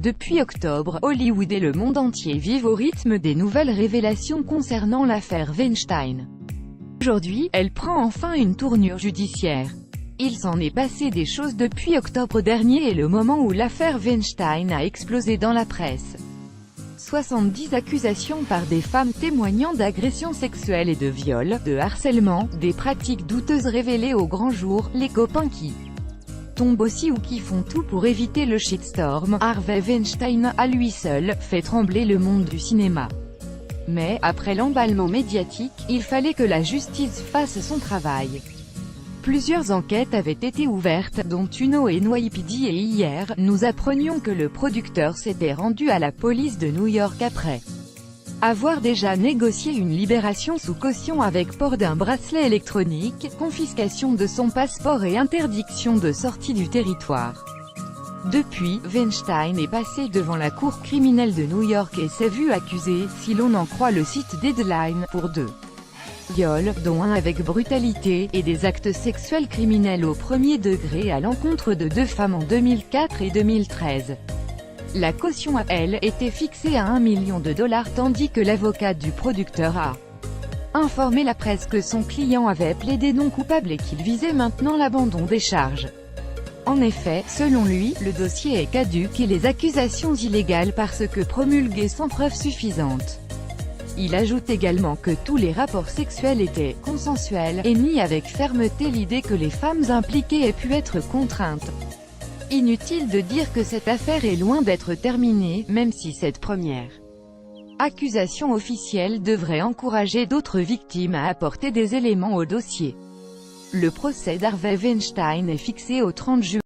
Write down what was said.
Depuis octobre, Hollywood et le monde entier vivent au rythme des nouvelles révélations concernant l'affaire Weinstein. Aujourd'hui, elle prend enfin une tournure judiciaire. Il s'en est passé des choses depuis octobre dernier et le moment où l'affaire Weinstein a explosé dans la presse. 70 accusations par des femmes témoignant d'agressions sexuelles et de viols, de harcèlement, des pratiques douteuses révélées au grand jour, les copains qui tombent aussi ou qui font tout pour éviter le shitstorm. Harvey Weinstein, à lui seul, fait trembler le monde du cinéma. Mais, après l'emballement médiatique, il fallait que la justice fasse son travail. Plusieurs enquêtes avaient été ouvertes, dont une au NYPD, et hier, nous apprenions que le producteur s'était rendu à la police de New York après avoir déjà négocié une libération sous caution avec port d'un bracelet électronique, confiscation de son passeport et interdiction de sortie du territoire. Depuis, Weinstein est passé devant la cour criminelle de New York et s'est vu accusé, si l'on en croit le site Deadline, pour 2 viols, dont un avec brutalité, et des actes sexuels criminels au premier degré à l'encontre de 2 femmes en 2004 et 2013. La caution a, elle, été fixée à $1 million tandis que l'avocat du producteur a informé la presse que son client avait plaidé non coupable et qu'il visait maintenant l'abandon des charges. En effet, selon lui, le dossier est caduc et les accusations illégales parce que promulguées sans preuve suffisante. Il ajoute également que tous les rapports sexuels étaient consensuels, et nie avec fermeté l'idée que les femmes impliquées aient pu être contraintes. Inutile de dire que cette affaire est loin d'être terminée, même si cette première accusation officielle devrait encourager d'autres victimes à apporter des éléments au dossier. Le procès d'Harvey Weinstein est fixé au 30 juin.